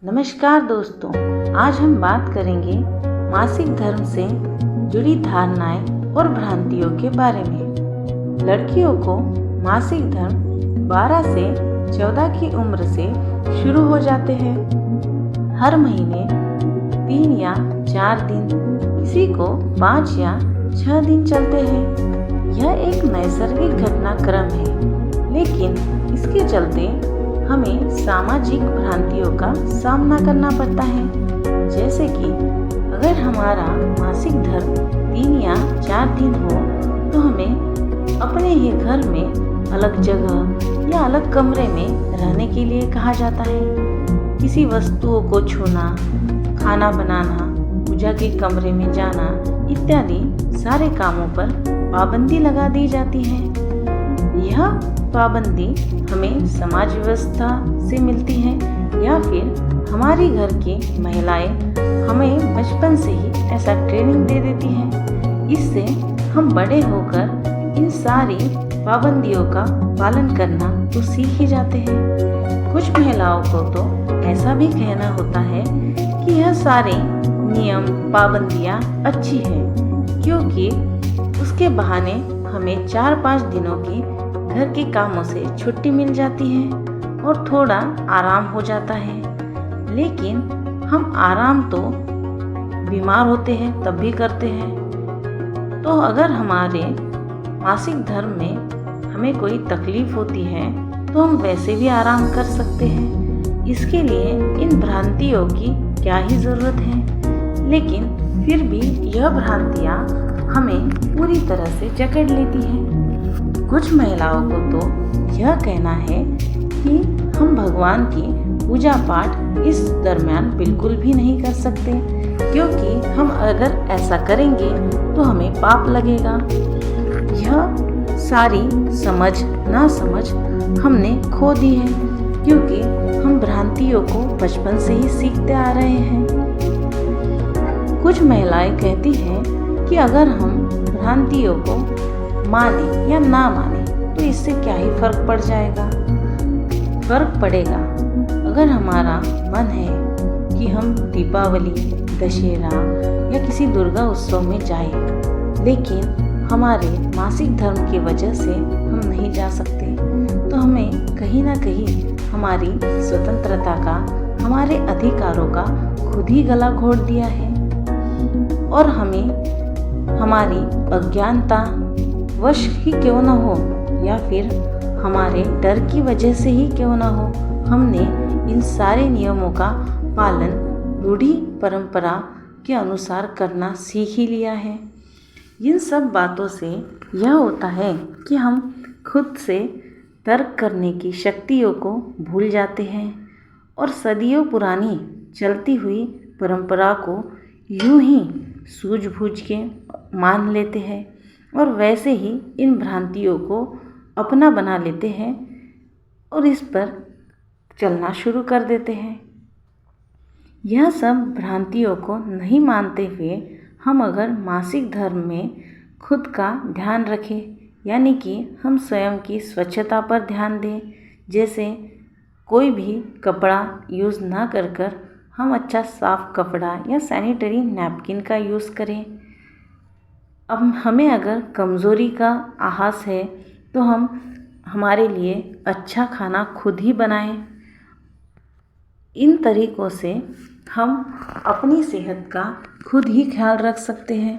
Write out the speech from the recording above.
नमस्कार दोस्तों, आज हम बात करेंगे मासिक धर्म से जुड़ी धारणाएं और भ्रांतियों के बारे में। लड़कियों को मासिक धर्म 12 से 14 की उम्र से शुरू हो जाते हैं। हर महीने 3 या 4 दिन, किसी को 5 या 6 दिन चलते हैं। यह एक नैसर्गिक घटनाक्रम है, लेकिन इसके चलते हमें सामाजिक भ्रांतियों का सामना करना पड़ता है। जैसे कि अगर हमारा मासिक धर्म 3 या 4 दिन हो तो हमें अपने ही घर में अलग जगह या अलग कमरे में रहने के लिए कहा जाता है। किसी वस्तुओं को छूना, खाना बनाना, पूजा के कमरे में जाना इत्यादि सारे कामों पर पाबंदी लगा दी जाती है। यह पाबंदी हमें समाज व्यवस्था से मिलती है या फिर हमारी घर की महिलाएं हमें बचपन से ही ऐसा ट्रेनिंग दे देती हैं। इससे हम बड़े होकर इन सारी पाबंदियों का पालन करना तो सीख ही जाते हैं। कुछ महिलाओं को तो ऐसा भी कहना होता है कि यह सारे नियम पाबंदियां अच्छी हैं, क्योंकि उसके बहाने हमें 4-5 दिनों की घर के कामों से छुट्टी मिल जाती है और थोड़ा आराम हो जाता है। लेकिन हम आराम तो बीमार होते हैं तब भी करते हैं। तो अगर हमारे मासिक धर्म में हमें कोई तकलीफ होती है तो हम वैसे भी आराम कर सकते हैं। इसके लिए इन भ्रांतियों की क्या ही ज़रूरत है। लेकिन फिर भी यह भ्रांतियाँ हमें पूरी तरह से जकड़ लेती हैं। कुछ महिलाओं को तो यह कहना है कि हम भगवान की पूजा पाठ इस दरमियान बिल्कुल भी नहीं कर सकते, क्योंकि हम अगर ऐसा करेंगे तो हमें पाप लगेगा। यह सारी समझ ना समझ हमने खो दी है, क्योंकि हम भ्रांतियों को बचपन से ही सीखते आ रहे हैं। कुछ महिलाएं कहती हैं कि अगर हम भ्रांतियों को माने या ना माने तो इससे क्या ही फर्क पड़ जाएगा। फर्क पड़ेगा अगर हमारा मन है कि हम दीपावली, दशहरा या किसी दुर्गा उत्सव में जाएं, लेकिन हमारे मासिक धर्म की वजह से हम नहीं जा सकते, तो हमें कहीं ना कहीं हमारी स्वतंत्रता का, हमारे अधिकारों का खुद ही गला घोट दिया है। और हमें हमारी अज्ञानता वश ही क्यों न हो या फिर हमारे डर की वजह से ही क्यों न हो, हमने इन सारे नियमों का पालन रूढ़ी परंपरा के अनुसार करना सीख ही लिया है। इन सब बातों से यह होता है कि हम खुद से तर्क करने की शक्तियों को भूल जाते हैं और सदियों पुरानी चलती हुई परंपरा को यूं ही सूझबूझ के मान लेते हैं और वैसे ही इन भ्रांतियों को अपना बना लेते हैं और इस पर चलना शुरू कर देते हैं। यह सब भ्रांतियों को नहीं मानते हुए हम अगर मासिक धर्म में खुद का ध्यान रखें, यानी कि हम स्वयं की स्वच्छता पर ध्यान दें, जैसे कोई भी कपड़ा यूज़ ना कर हम अच्छा साफ कपड़ा या सैनिटरी नैपकिन का यूज़ करें। अब हमें अगर कमज़ोरी का आभास है तो हम हमारे लिए अच्छा खाना खुद ही बनाएं। इन तरीक़ों से हम अपनी सेहत का खुद ही ख्याल रख सकते हैं।